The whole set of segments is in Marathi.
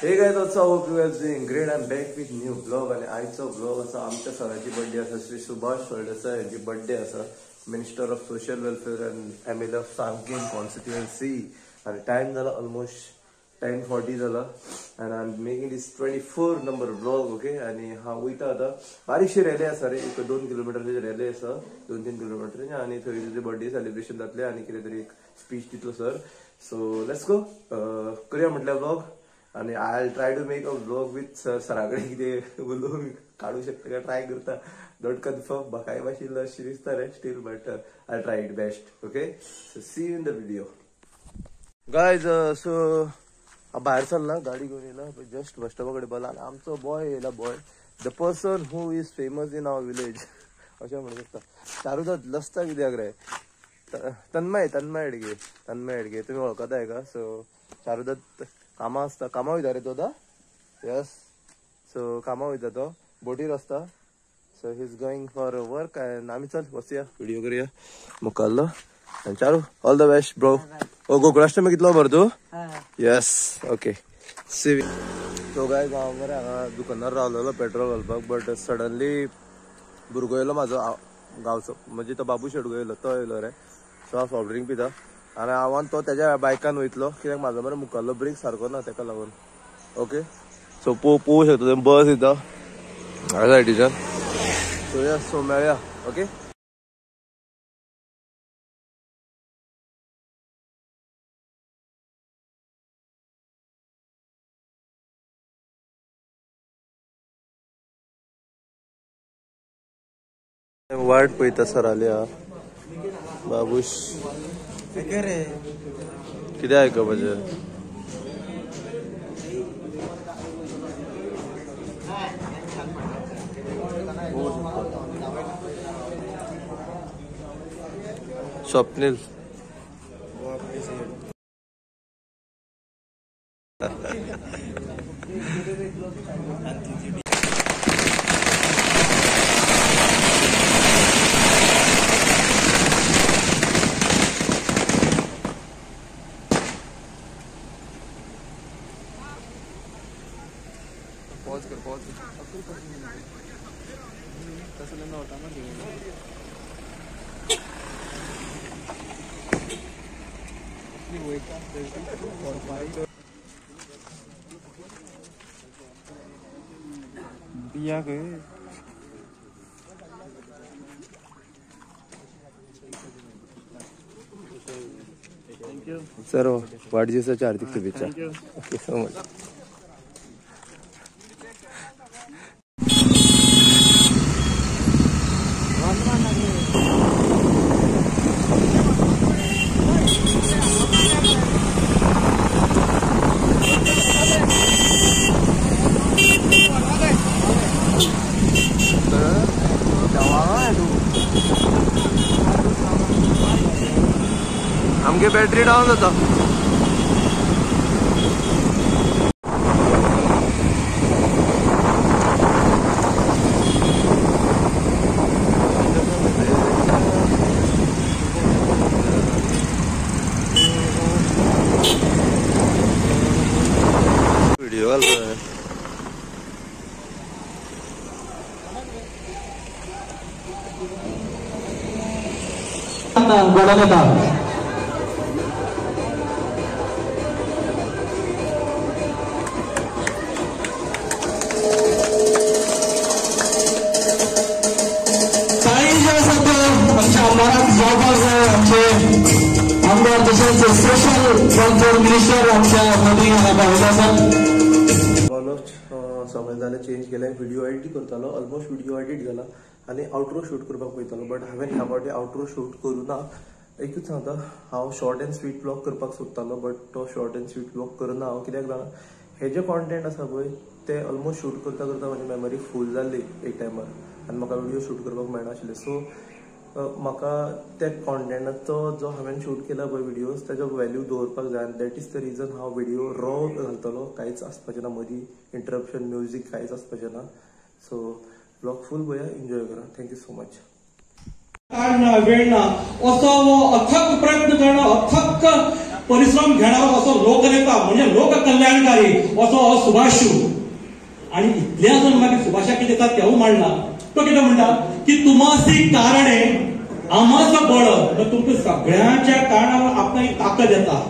हे काय hope you are doing great. I am back with new blog. आणि आजचा ब्लॉग असा आमच्या सराची बर्थडे असा, श्री सुभाष फळदेसाय यांची बर्थडे असा, minister of social welfare and MLA of सांगेन कॉन्स्टिट्युएन्सी. आणि टाइम झाला ऑलमोस्ट 10:40 झाला. And I am making this 24 number blog. Okay. आणि हा वयता आता बारीकशी रॅली आसा रे, एक 2 किलोमीटरची रॅली आसा, 2-3 किलोमीटर. आणि थंय तुझे बर्थडे सेलिब्रेशन जातले आणि कितें तरी एक स्पीच दितलो सर. So let's go. करूया म्हटल्या ब्लॉग. आणि I try to make a blog with सरा कडेन कितें उलोवंक काडू शकता काय ट्राय करता. डोंट कन्फर्म काय भाशेन अशें दिसता रे still, but I try it best. Okay. So see you in the video guys. So बाहेर चलला, गाडी घेऊन येला, जस्ट बस स्टॉपाकडे बघला आणि आमचो बॉय येला. Boy the person who is famous in our village अशें म्हणू शकता. चारुदत्त लसता कित्याक रे, तन्मय हेडगे तुम्ही वळखताय का. सो चारुदत्त कामा असता, कामा वयता रे तो आतां. यस. सो कामा वयता तो, बोटीर असता. So he is going for work. And आम्ही चल बसया, व्हिडिओ करूया मुखाल्लो. आणि Charu all the best bro. ओ गोकुळाष्टमी कितलो भर तू. Yes. Okay. See. So guy हांव मरे हांगा दुकानार रावलेलो पेट्रोल घालपाक, बट सडनली भुरगो येयलो म्हाजो गांवचो, म्हणजे तो बाबू शेटगो येयलो, तो येयलो रे. सो हांव सॉफ्ट ड्रिंक पिता आनी हांवान तो तेज्या बायकान वयतलो, कित्याक म्हाजो मरे मुखाल्लो ब्रेक सारको ना तेका लागून. ओके. सो पळोवंक शकता थंय बस येता ह्या सायडीच्यान. So yes. सो मेळया. ओके. वाट पळयता सर आल्या. बाबूश कितें आयकपाचें. स्वप्नील पॉज कर. तसं नव्हता ना बिया गे. सर वाढदिवसाच्या हार्दिक शुभेच्छा. ओके. So much. आमगे बॅटरी डाऊन जाता. व्हिडिओ घालतोय. आमदार तसेच स्पेशल वेलफेअर मिनिस्टर आमच्या मोदी ऑलमोस्ट समय जाले चेंज केले. व्हिडिओ एडिट करतालो, ऑलमोस्ट व्हिडिओ एडिट झाला आणि आउटरो शूट करपाक वयतालो, बट हांवें ह्या फावटी आउटरो शूट करूना. एकूच सांगता, हांव शॉर्ट अँड स्वीट ब्लॉग करपाक सोदतालो, बट तो शॉर्ट अँड स्वीट ब्लॉग करूना हांव. कित्याक जाणा, हे जे कॉन्टेंट आसा पळय ते ऑलमोस्ट शूट करता करता म्हजी मेमरी फूल जाल्ली एक टायमार, आनी म्हाका व्हिडिओ शूट करपाक मेळनाशिल्ले. सो म्हाका त्या कॉन्टेंटाचो जो हांवें शूट केला पळय व्हिडिओज, तेजो व्हॅल्यू दवरपाक जाय. आनी दॅट इज द रिजन हांव व्हिडिओ रॉ घालतलो, कांयच आसपाचें ना मदीं, इंटरप्शन म्युजीक कांयच आसपाचें ना. सो ब्लॉग फूल पळया, एन्जॉय करा. Thank you so much. वेळ ना असो अथक प्रयत्न करणं, अथक परिश्रम घेणारो असो लोकनेता म्हणजे लोककल्याणकारी असो सुभाष. आणि इतल्या जण मागीर सुभाषाक कितें येता तेवूय मांडला. तो कितें म्हणटा की तुमासी कारणे आमाचं बळ. तुमच्या सगळ्यांच्या कारणावर आपणाक ताकद येता.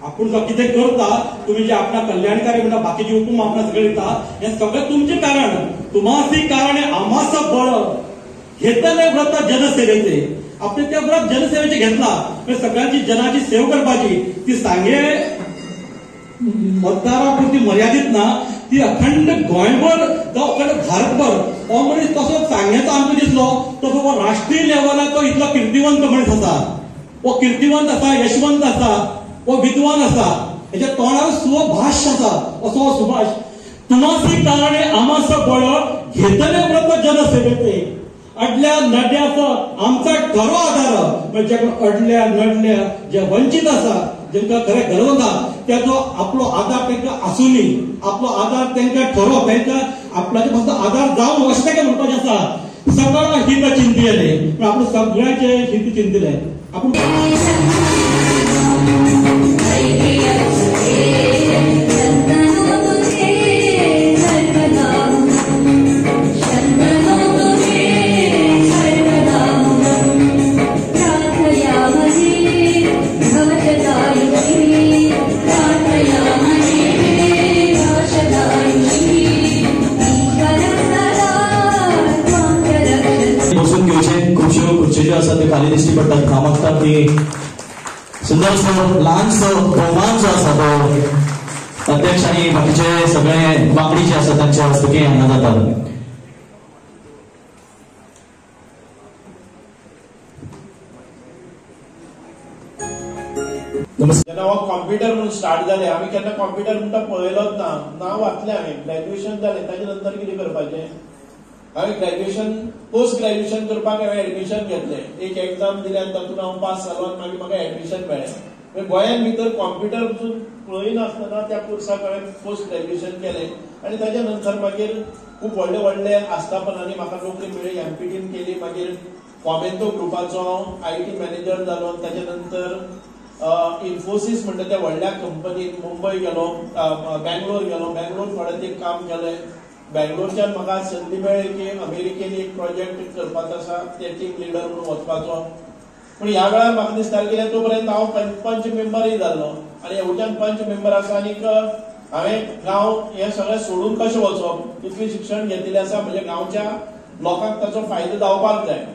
आपण जो कितें करता तुम्ही जे आपणा कल्याणकारी म्हणटा बाकीचे हुकूम आपणा सगळे येता हे सगळं तुमचे कारण. तुमासी कारणे आमाचं बळ घेतले व्रत जनसेवेचे. आपण त्या व्रत जनसेवेचे घेतला सगळ्यांची जनाची सेवा करपाची. ती सांगे मतदारापुरती मर्यादित ना, ती अखंड गोंयभर जावं अखंड भारतभर. हो मनीस तसो सांगेचो आमकां दिसलो तसो हो राष्ट्रीय लेवलार तो इतलो किर्तिवंत मनीस आसा. हो किर्तिवंत आसा, यशवंत आसा, हो विद्वान आसा, हेच्या तोंडार सुभाष आसा असो हो सुभाष. तुमासी कारणे आमाचं बळ घेतले व्रत जनसेवेचे. अडल्या नड्याचो आमचा खरो आधार म्हणजे अडल्या नडल्या जे वंचित आसा जेंका खरें गरज आसा त्याचो आपलो आधार तांकां आसुनी, आपलो आधार तांकां ठरप, तांकां आपल्याचे फक्त आधार जावन अशें तांकां म्हणपाचें आसा. सगळ्यांना हित चिंतियेलें आपण सगळ्यांचे हित चिंतिले. आपण खाली दिश्टी पडतात. कामागतात ती सुंदरसो ल्हानसो बहुमान जो आसा तो अध्यक्ष आणि बाकीचे सगळे वांगडी जे आसा त्यांच्या हस्तुकी हांगा जातात. जेन्ना हो कॉम्प्युटर म्हणून स्टार्ट जाले आमी केन्ना कॉम्प्युटर म्हणटा पळयलोच ना. नांव वाचलें हांवें, ग्रॅज्युएशन जालें, ताचे नंतर कितें करपाचें. हांवें ग्रॅज्युएशन पोस्ट ग्रॅज्युएशन करपाक हांवें एडमिशन घेतलें. एक एग्जाम दिली आनी तातूंत हांव पास जालो आनी मागीर म्हाका एडमिशन मेळ्ळें. गोंयांत भितर कॉम्प्युटर पसून पळयनासतना त्या कोर्साक हांवें पोस्ट ग्रॅज्युएशन केलें आनी ताच्या नंतर मागीर खूब व्हडले व्हडले आस्थापनांनी म्हाका नोकरी मेळ्ळी. एमपीटीन केली, मागीर कॉमेंतो ग्रुपाचो IT मॅनेजर जालो. ताच्या नंतर इन्फोसिस म्हणटा त्या व्हडल्या कंपनीन मुंबय गेलो, बँगलोर गेलो. बँगलोर थोडे तें काम केलें. बँगलोरच्यान म्हाका संदी मेळ्ळी की अमेरिकेन एक प्रोजेक्ट करपाचो आसा, ते टीम लिडर म्हणून वचपाचो. पूण ह्या वेळार म्हाका दिसतालें कितें तो पर्यंत हांव पंच मेंबरय जाल्लो आनी हेवटेन पंच मेंबर आसा आनीक हांवें गांव हें सगळें सोडून कशें वचप. इतलें शिक्षण घेतिल्लें आसा म्हणजे गांवच्या लोकांक ताचो फायदो जावपाक जाय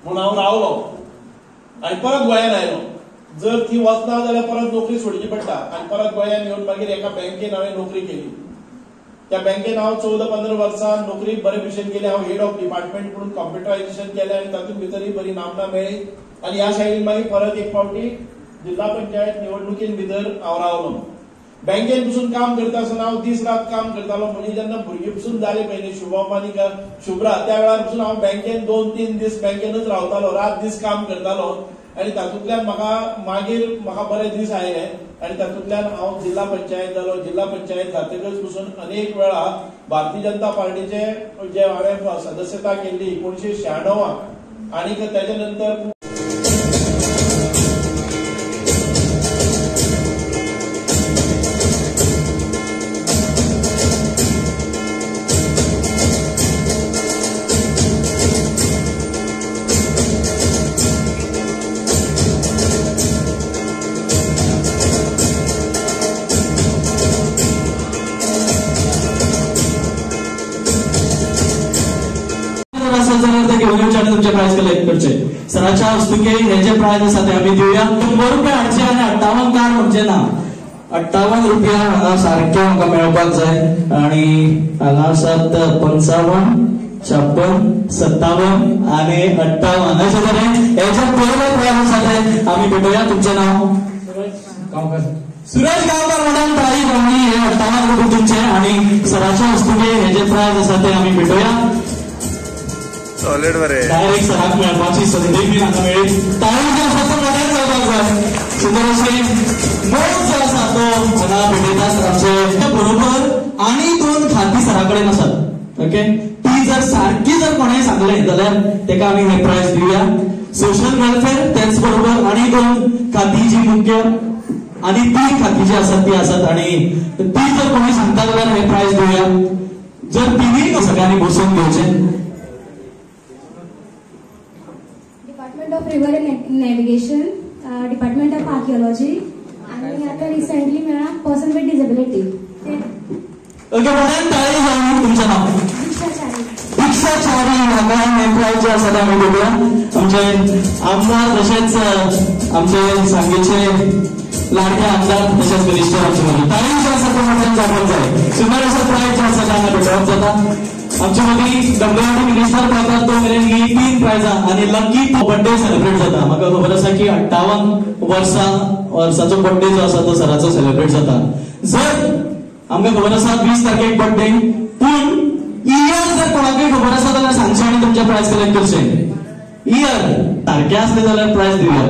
म्हणून हांव रावलो आनी परत गोंयांत आयलो. जर ती वचना जाल्यार परत नोकरी सोडची पडटा आनी परत गोंयांत येवन मागीर एका बँकेन हांवें नोकरी केली. त्या बँकेन हांव 14-15 वर्सां नोकरी बरे भशेन केली. हांव हेड ऑफ डिपार्टमेंट म्हणून कॉम्प्युटरायझेशन केलें आनी तातूंत भितरय बरी नामना मेळ्ळी. आनी ह्या सायडीन मागीर परत एक फावटी जिल्हा पंचायत निवडणुकीन भितर हांव रावलो. बँकेन पसून काम करता आसतना हांव दीस रात काम करतालो. म्हणजे जेन्ना भुरगीं पसून जाली पयलीं शुभम आनी शुभ्रा त्या वेळार पसून हांव बँकेन 2-3 दीस बँकेनूच रावतालो, रात दीस काम करतालो. आनी तातूंतल्यान म्हाका बरे दीस आयले आनी तातूंतल्यान हांव जिल्हा पंचायत जालो. जिल्हा पंचायत जातकच पसून अनेक वेळा भारतीय जनता पार्टीचे जे हांवें सदस्यता केल्ली 1996 आनीक ताच्या नंतर तुमचे प्राइज कलेक्ट करचे. सराच्या हस्तुके हे जे प्राइज आसा ते आमी दिवया. 100 रुपया हाडचे आनी 58 कार्ड म्हणजे ना. 58 रुपया हांगा सारखे म्हाका मेळपाक जाय. आनी हांगा आसात 55, 56, 57 आनी 58 अशे तरेन हे जे पयले प्राइज आसा ते आमी भेटूया. तुमचें नांव? सुरेश गांवकर म्हणून प्राइज आमी हे 58 रुपये तुमचे आनी सराच्या हस्तुके हे जे प्राइज आसा ते आमी भेटूया. डायरेक्ट सराक मेळपाची संदी बी हांगा मेळ्ळी. ताळी जो आसा तो मोठ्यान जावपाक जाय. सुंदर अशें मोग जो आसा तो हांगा भेटयता सराचे बरोबर. आनी 2 खाती सरा कडेन आसात. ओके, ती जर सारकी जर कोणें सांगलें जाल्यार तेका आमी हे प्राइज दिवया. सोशल वेलफेअर त्याच बरोबर आनी 2 खाती जी मुख्य आणि 3 खाती जी असतात ती असतात आणि ती जर कोणी सांगता जाल्यार हे प्राइज दिवया. जर तिन्ही सगळ्यांनी बसून घेवचे. Department of river navigation, department of archaeology आणि आता रिसेंटली मेळा पर्सन विथ डिसेबिलिटी. ओके, बरें ताळी जावन तुमचं नाव. दीक्षा चारी हाका हे प्राइज जे आसा ते आमी दिवया. आमचे आमदार तशेंच आमचे सांगेचे लाडके आमदार तशेंच मिनिस्टर आमचे मदीं ताळी जे आसा ते मोठ्यान जावपाक जाय. सुमार असो प्राइज जे आसा ते हांगा भेटोवप जाता. आमचे मदीं डब्ल्यूआरडी मिनिस्टर पावतात तो मेरेन ही 3 प्राइजां आणि लकी बर्थडे सेलिब्रेट जाता. म्हाका खबर आसा की 58 वर्साचो बर्थडे जो आसा तो सराचो सेलिब्रेट जाता. जर आमकां खबर आसा 20 तारखेक बर्थडे, पूण इयर जर कोणाकय खबर आसा जाल्यार सांगचे आनी तुमचे प्राइज कलेक्ट करचे. इयर सारखे असले जाल्यार प्राइज दिवया.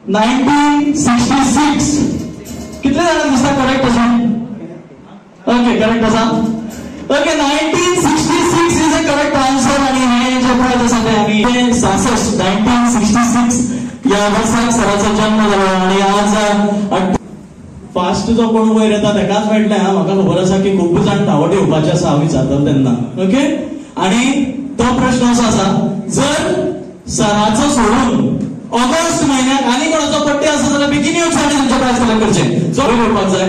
1966 कितले जाणांक दिसता करेक्ट अशें? ओके, करेक्ट आसा. Okay, 1966 is a correct answer. आणि हे जे प्राइज आसा ते आमी 1966 या वर्साक सराचो जन्म जालो आणि आज फास्ट जो कोण वयर येता तेकाच मेळटलें. म्हाका खबर आसा की खूब जाण धांवट येवपाचे आसा हांव विचारतलो तेन्ना. ओके, आणि तो प्रश्न असो आसा, जर सराचो सोडून ऑगस्ट म्हयन्याक आनी कोणाचो बर्थडे आसा जाल्यार बेगीन येवचें आनी तुमचे प्राइज कलेक्ट करचें. चोरी करपाक जाय.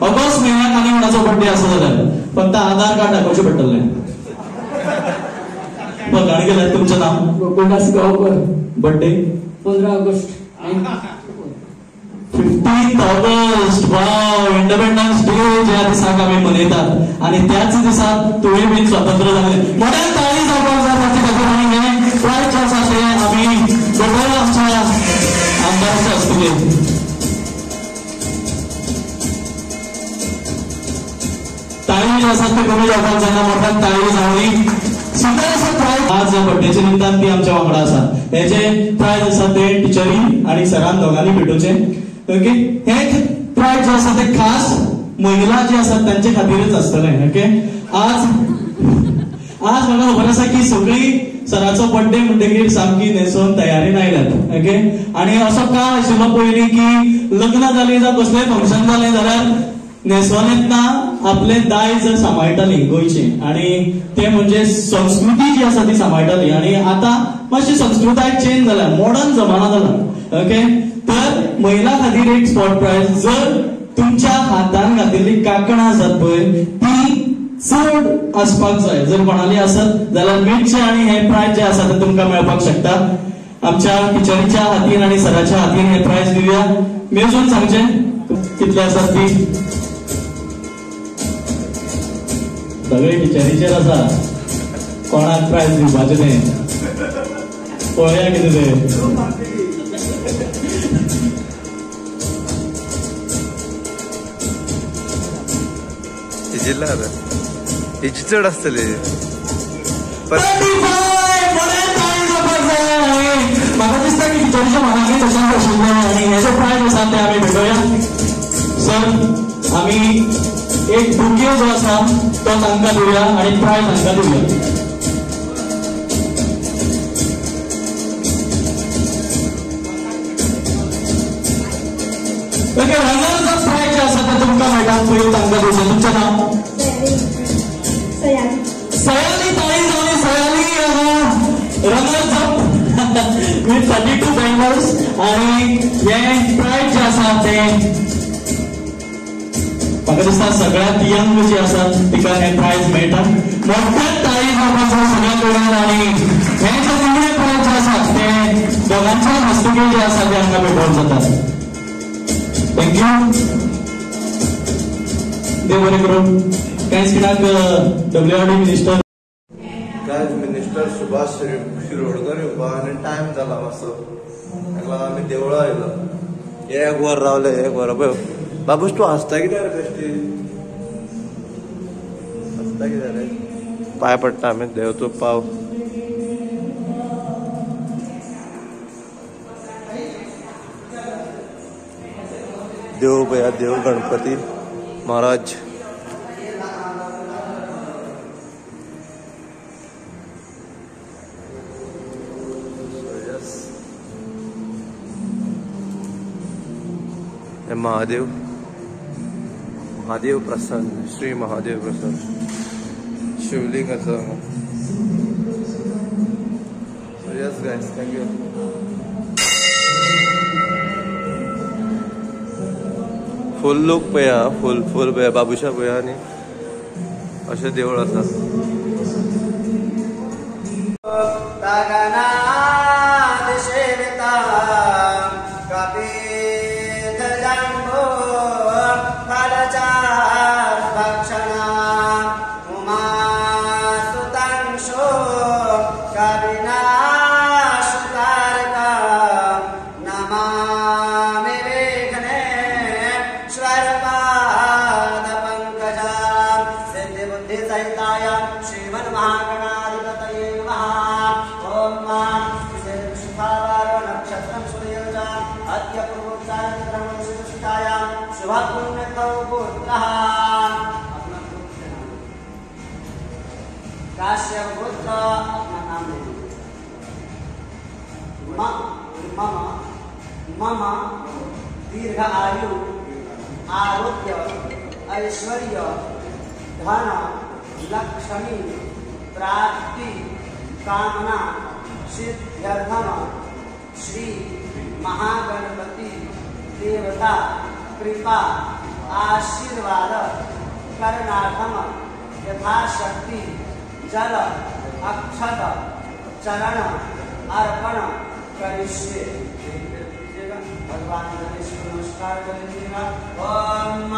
ऑगस्ट म्हयन्याक आनी कोणाचो बर्थडे आसा जाल्यार फक्त आधार कार्ड दाखोवचें पडटलें. गाडी गेल्यार तुमचें नाव? Gokuldas Gaonkar. Birthday 15 August. 15th August. Wow, Independence Day ज्या दिसाक आमी मनयतात आणि त्याच दिसाक तुवें बीन स्वतंत्र जाले. मोठ्यान ताळी जावपाक जाय ताचे खातीर. आनी हे प्राइज जे आसा ते आमी दोतोर आमच्या आमदाराच्या हस्तुके. ताळी जे आसात ते कमी जावपाक जायना. मोठ्यान ताळी जावली. आज बर्थडेच्या निमतान ती आमच्या वांगडा आसा. हे जे प्राइज आसा ते टिचरी आणि सरान दोगांनी भेटोवचे. ओके, हे प्राइज जे आसा ते खास महिला जे आसात त्यांचे खातीरच आसतले. ओके, आज म्हाका खबर आसा की सगळी सराचो बर्थडे म्हणटकीर सामकी न्हेसोवन तयारीन आयल्यात. ओके, आणि असो काळ आशिल्लो पयलीं की लग्न जाली जावं कसलेंय फंक्शन जालें जाल्यार न्हेसोन येतना आपले दायज सांबाळटाली गोंयचे आणि ते म्हणजे संस्कृती जी आसा ती सांबाळटाली. आणि आता मातशी संस्कृताय चेंज जाल्या, मॉडर्न जमाना जाला. ओके, तर महिला खातीर एक स्पॉट प्राइज. जर तुमच्या हातान घातिल्ली कांकणां आसात पळय ती चड आसपाक जाय. जर कोणाली आसत जाल्यार मेळचें आणि हे प्राइज जे आसा ते तुमकां मेळपाक शकता. आमच्या टिचरीच्या हातीन आणि सराच्या हातीन हे प्राइज दिवया. मेजून सांगचें कितले आसात ती. सगळे टिचरीचेर आसा. कोणाक प्राइज दिवपाचें तें पळया कितें तें. हेची चड आसतली. म्हाका दिसता की टिचरीच्या मनाकय तशेंच आशिल्लें आनी हे जे प्राइज आसा ते आमी भेटोवया. सर, आमी एक बुके जो आसा तो तांकां दिवया आणि प्राइज तांकां दिवया. ओके, रनर्स अप प्राइज जे आसा ते तुमकां मेळटा. पयलीं तांकां दिवचें. तुमचें नाव? सयाली. ताळी जावली. Sayali runners up with 32 bangers. आणि हे प्राइज जे आसा ते म्हाका दिसता सगळ्यात यंग जी आसात तिका हे प्राइज मेळटा. मोठ्यान ताळी जावपाक जाय सगळ्या कडेन. आणि हे जे निमणे प्राइज जे आसात ते दोगांच्या हस्तुके जे आसा ते हांगा भेटोवप जातात. थँक्यू. देव बरें करूं. कांयच कित्याक WRD minister minister Subhash Shirodkar येवपा आनी टायम जाला मातसो. ताका आमी देवळा आयलो. एक वर रावले. एक वर पळय बाबूश तूं हसता कित्याक रे बेश्टी? हसता कित्याक रे? पांय पडटा आमी. देव तूं पाव. देव पळया, देव गणपती महाराज. महादेव प्रसन्न, श्री महादेव प्रसन्न शिवलिंग आसा. So yes guys, thank you. Full look पळया, फुल पळया, बाबुशा पळया आनी अशें देवूळ आसा. काश्यपुत्र अपना नाम मम दीर्घ आयु आरोग्य ऐश्वर्य धन लक्ष्मी प्राप्ति कामना सिद्ध्यर्थम श्री महागणपति देवता कृपा आशीर्वाद करणार्थम यथाशक्ति जल अक्षत चरण अर्पण करिष्ये. भगवान गणेश को नमस्कार करिएगा. ओम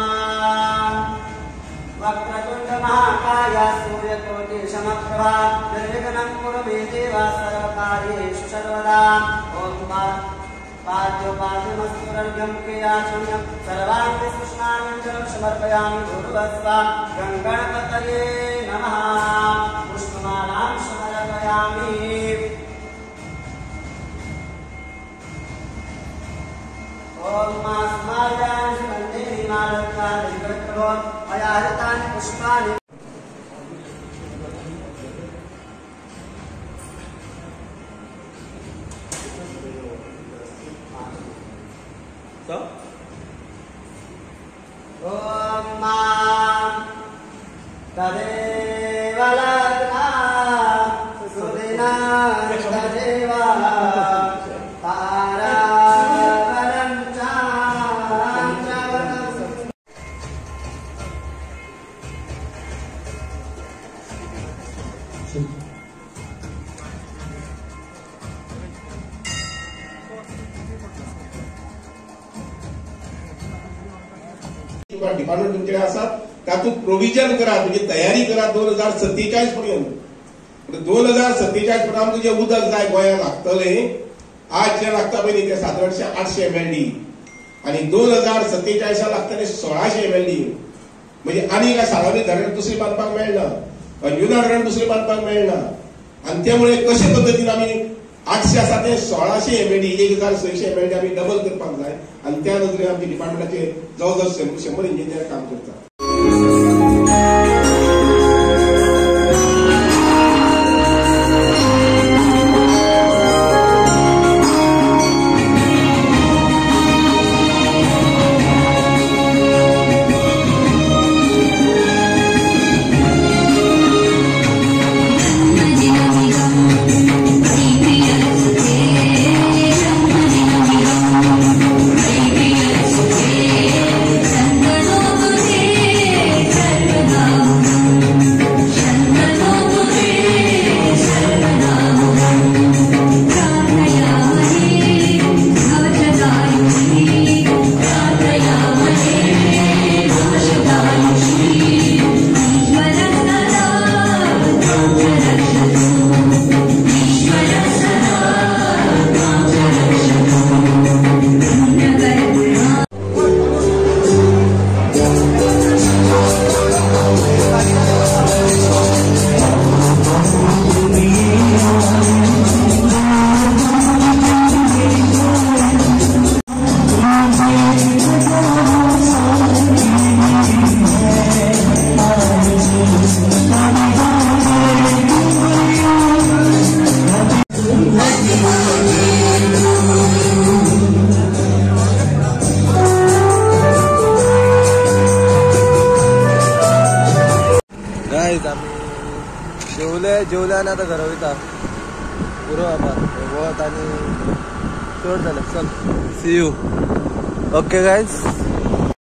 वक्रतुंड महाकाय सूर्यकोटि समप्रभा निर्विघ्नं कुरु मे देव सर्वकार्येषु सर्वदा. ओम पाद्योपाद्यमस्तुरर्घ्यं क्रियाचम्यं सर्वाङ्गे स्नानाञ्जलं समर्पयामि. भूर्भुवस्सुः गणपतये नमः. पुष्पमालां समर्पयामि. ओम स्मार्यान् सुगन्धिनी मालकानि विग्रहं अयाहृतानि पुष्पाणि. ओम तदेव लग्ना सुदिना तदेव तारापरं चान्द्रवतं. डिपार्टमेंट तुमचे आसात तातूंत प्रोविजन करा, म्हणजे तयारी करा 2047 पर्यंत. 2047 पर्यंत तुझे उदक जाय गोंयांत लागतले. आज जे लागता पळय ते सादारणशे 800 MLD आणि 2047 लागतले 1600 MLD. म्हणजे आनी काय साळावली धरण दुसरी बांदपाक मेळना, अंजुना धरण दुसरी बांदपाक मेळना. आणि त्यामुळे कशे पद्दतीन आमी 800 आसा ते 1600 MLD 1600 MLD आमी डबल करपाक जाय. आणि त्या नदरेन आमच्या डिपार्टमेंटाचे जवळजवळ 100 इंजिनियर काम करतात. Thank you. गाईज आम्ही जेवले आणि आता घरा वयता पुरो आभार वत आणि चड जालें चल सी यू ओके गाईज